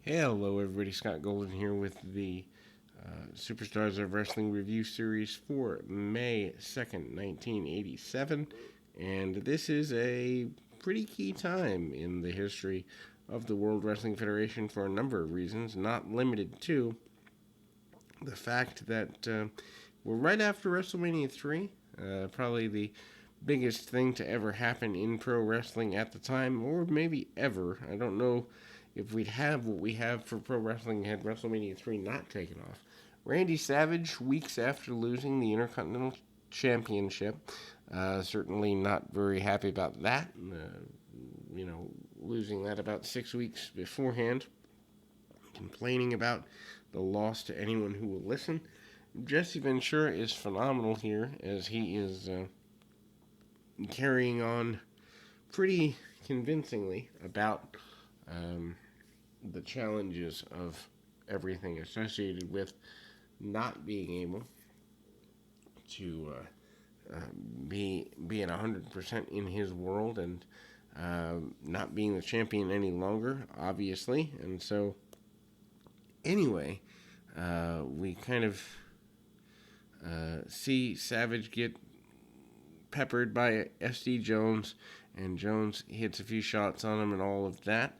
Hello, everybody. Scott Golden here with the Superstars of Wrestling review series for May 2nd, 1987. And this is a pretty key time in the history of the World Wrestling Federation for a number of reasons, not limited to the fact that we're right after WrestleMania 3, probably the biggest thing to ever happen in pro wrestling at the time, or maybe ever. I don't know if we'd have what we have for pro wrestling had WrestleMania 3 not taken off. Randy Savage, weeks after losing the Intercontinental Championship, certainly not very happy about that. Losing that about 6 weeks beforehand, complaining about the loss to anyone who will listen. Jesse Ventura is phenomenal here as he is carrying on pretty convincingly about the challenges of everything associated with not being able to be at 100% in his world and not being the champion any longer, obviously. And so, anyway, we kind of see Savage get peppered by SD Jones, and Jones hits a few shots on him and all of that.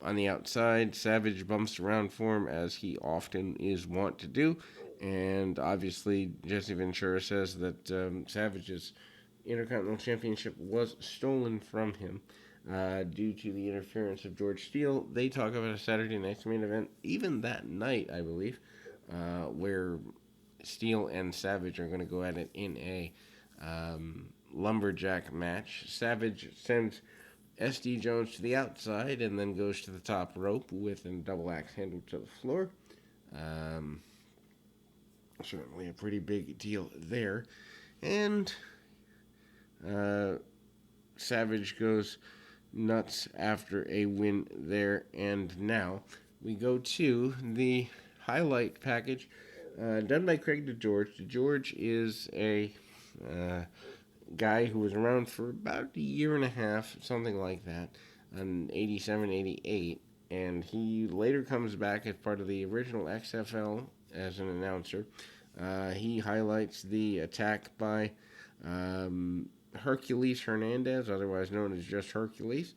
On the outside, Savage bumps around for him, as he often is wont to do. And obviously, Jesse Ventura says that Savage's Intercontinental Championship was stolen from him due to the interference of George Steele. They talk about a Saturday night's main event, even that night, I believe, where Steele and Savage are going to go at it in a lumberjack match. Savage sends SD Jones to the outside and then goes to the top rope with a double axe handle to the floor. Certainly a pretty big deal there. And Savage goes nuts after a win there. And now we go to the highlight package done by Craig DeGeorge. DeGeorge is a guy who was around for about a year and a half, something like that, in 87, 88, and he later comes back as part of the original XFL as an announcer. He highlights the attack by Hercules Hernandez, otherwise known as just Hercules,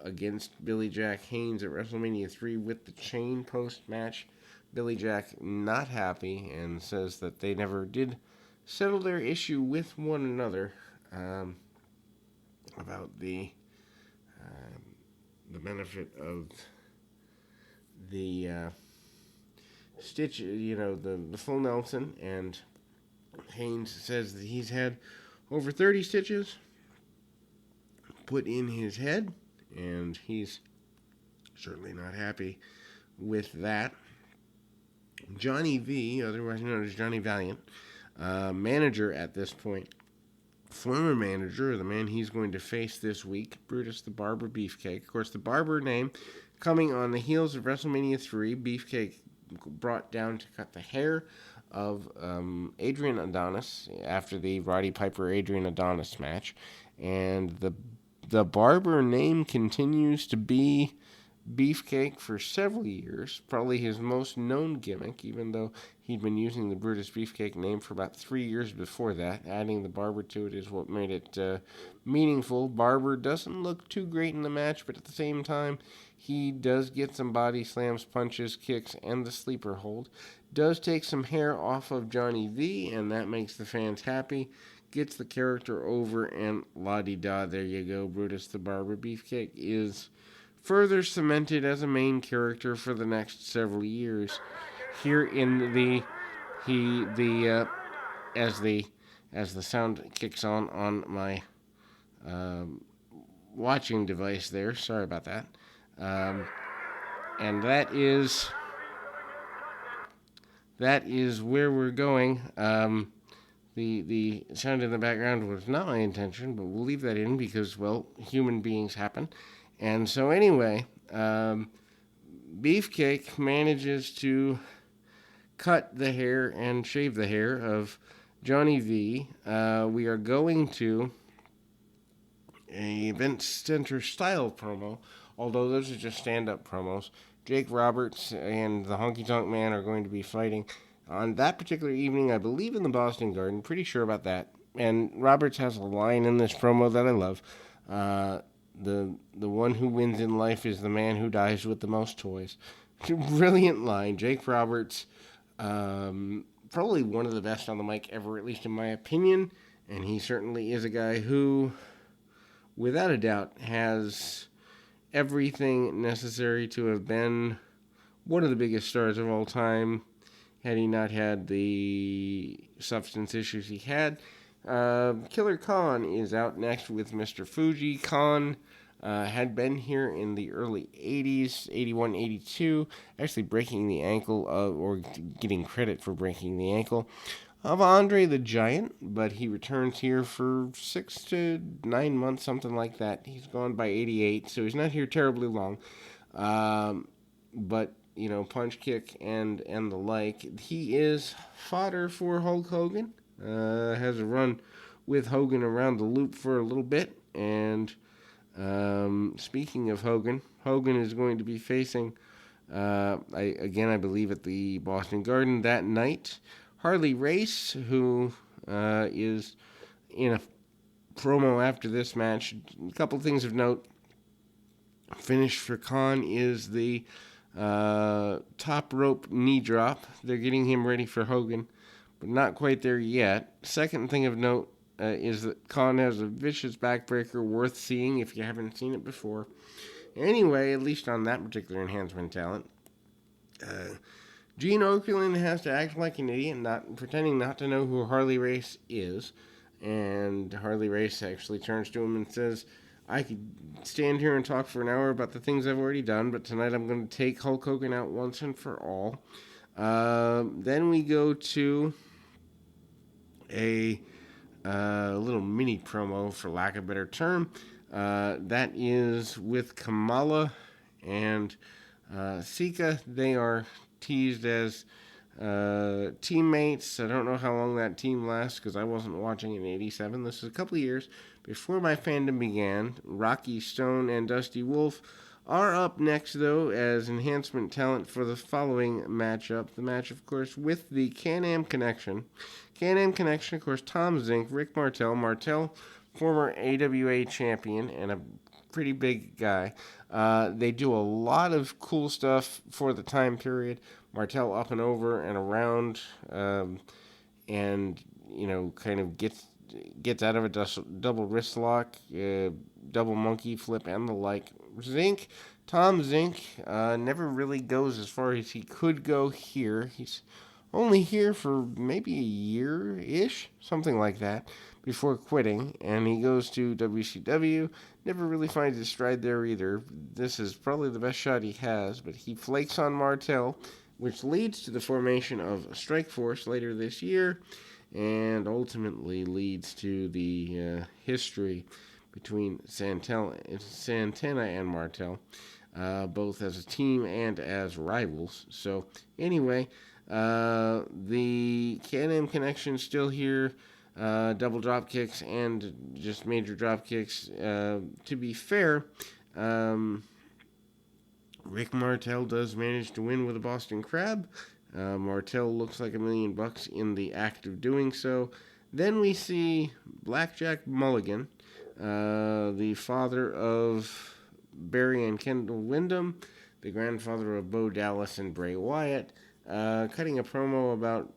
against Billy Jack Haynes at WrestleMania 3 with the chain post-match. Billy Jack not happy and says that they never did settle their issue with one another about the benefit of the stitch, the full Nelson. And Haynes says that he's had over 30 stitches put in his head, and he's certainly not happy with that. Johnny V, otherwise known as Johnny Valiant, manager at this point, former manager, the man he's going to face this week, Brutus the Barber Beefcake. Of course, the Barber name coming on the heels of WrestleMania 3. Beefcake brought down to cut the hair of Adrian Adonis after the Roddy Piper-Adrian Adonis match. And the Barber name continues to be Beefcake for several years, probably his most known gimmick, even though he'd been using the Brutus Beefcake name for about 3 years before that. Adding the Barber to it is what made it meaningful. Barber doesn't look too great in the match, but at the same time, he does get some body slams, punches, kicks, and the sleeper hold. Does take some hair off of Johnny V, and that makes the fans happy. Gets the character over, and la-di-da, there you go. Brutus the Barber Beefcake is further cemented as a main character for the next several years. Here in as the sound kicks on my watching device there. Sorry about that. And that is where we're going. The sound in the background was not my intention, but we'll leave that in because, well, human beings happen. And so anyway, Beefcake manages to cut the hair and shave the hair of Johnny V. We are going to a Event Center style promo although those are just stand-up promos. Jake Roberts and the Honky Tonk Man are going to be fighting on that particular evening, I believe, in the Boston Garden. Pretty sure about that. And Roberts has a line in this promo that I love. The one who wins in life is the man who dies with the most toys. Brilliant line. Jake Roberts, probably one of the best on the mic ever, at least in my opinion. And he certainly is a guy who, without a doubt, has everything necessary to have been one of the biggest stars of all time had he not had the substance issues he had. Killer Khan is out next with Mr. Fuji. Khan had been here in the early 80s, 81, 82, actually breaking the ankle, or getting credit for breaking the ankle, of Andre the Giant, but he returns here for 6 to 9 months, something like that. He's gone by 88, so he's not here terribly long. But, punch, kick, and the like. He is fodder for Hulk Hogan. Has a run with Hogan around the loop for a little bit. And speaking of Hogan, Hogan is going to be facing, I believe at the Boston Garden that night, Harley Race, who is in a promo after this match. A couple things of note. Finish for Khan is the top rope knee drop. They're getting him ready for Hogan, but not quite there yet. Second thing of note is that Khan has a vicious backbreaker worth seeing if you haven't seen it before. Anyway, at least on that particular enhancement talent, Gene Okerlund has to act like an idiot, pretending not to know who Harley Race is. And Harley Race actually turns to him and says, I could stand here and talk for an hour about the things I've already done, but tonight I'm going to take Hulk Hogan out once and for all. Then we go to a little mini promo, for lack of a better term. That is with Kamala and Sika. They are teased as teammates. I don't know how long that team lasts because I wasn't watching in 87. This is a couple of years before my fandom began. Rocky Stone and Dusty Wolf are up next, though, as enhancement talent for the following matchup. The match, of course, with the Can-Am Connection. Can-Am Connection, of course, Tom Zink, Rick Martel. Martel, former AWA champion and a pretty big guy. They do a lot of cool stuff for the time period. Martel up and over and around, and kind of gets out of a double wrist lock, double monkey flip, and the like. Tom Zink, never really goes as far as he could go here. He's only here for maybe a year-ish, something like that, before quitting, and he goes to WCW. Never really finds his stride there either. This is probably the best shot he has, but he flakes on Martel, which leads to the formation of Strikeforce later this year, and ultimately leads to the history between Santana and Martel, both as a team and as rivals. So anyway, the Can-Am Connection still here, double drop kicks and just major drop kicks. To be fair, Rick Martel does manage to win with a Boston Crab. Martel looks like $1 million in the act of doing so. Then we see Blackjack Mulligan, the father of Barry and Kendall Windham, the grandfather of Bo Dallas and Bray Wyatt, cutting a promo about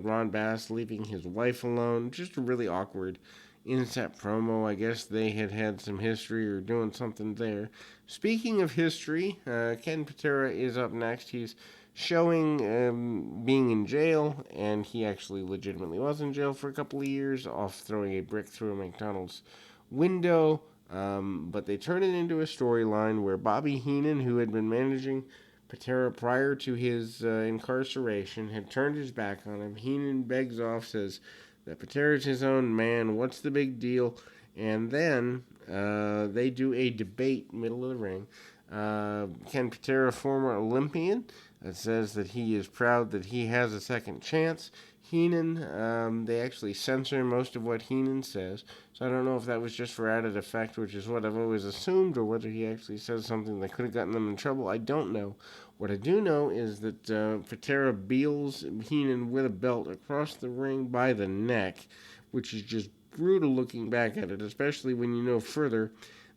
Ron Bass leaving his wife alone. Just a really awkward inset promo. I guess they had some history or doing something there. Speaking of history, Ken Patera is up next. He's showing being in jail, and he actually legitimately was in jail for a couple of years off throwing a brick through a McDonald's window. But they turn it into a storyline where Bobby Heenan, who had been managing Patera prior to his incarceration, had turned his back on him. Heenan begs off, says that Patera's his own man, what's the big deal? And then they do a debate middle of the ring. Ken Patera, former Olympian, says that he is proud that he has a second chance. Heenan, they actually censor most of what Heenan says, so I don't know if that was just for added effect, which is what I've always assumed, or whether he actually says something that could have gotten them in trouble. I don't know. What I do know is that Patera beals Heenan with a belt across the ring by the neck, which is just brutal looking back at it, especially when you know further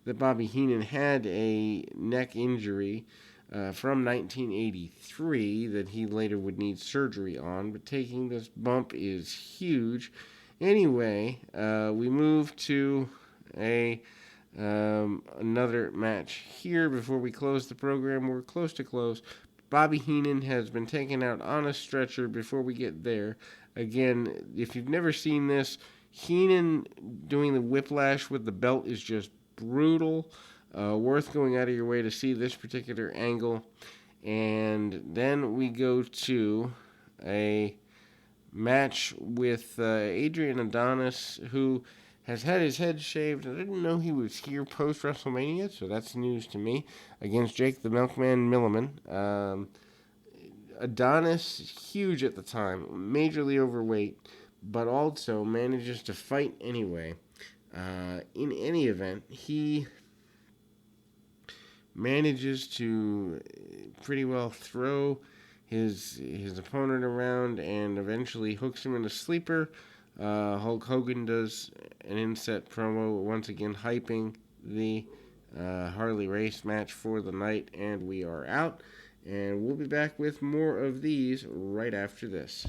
that Bobby Heenan had a neck injury from 1983 that he later would need surgery on, but taking this bump is huge. Anyway, we move to another match here before we close the program. We're close to close. Bobby Heenan has been taken out on a stretcher before we get there. Again, if you've never seen this, Heenan doing the whiplash with the belt is just brutal. Worth going out of your way to see this particular angle. And then we go to a match with Adrian Adonis, who has had his head shaved. I didn't know he was here post WrestleMania, so that's news to me, against Jake the Milkman Milliman. Adonis, huge at the time, majorly overweight, but also manages to fight anyway. In any event, he manages to pretty well throw his opponent around and eventually hooks him in a sleeper. Hulk Hogan does an inset promo, once again hyping the Harley Race match for the night, and we are out. And we'll be back with more of these right after this.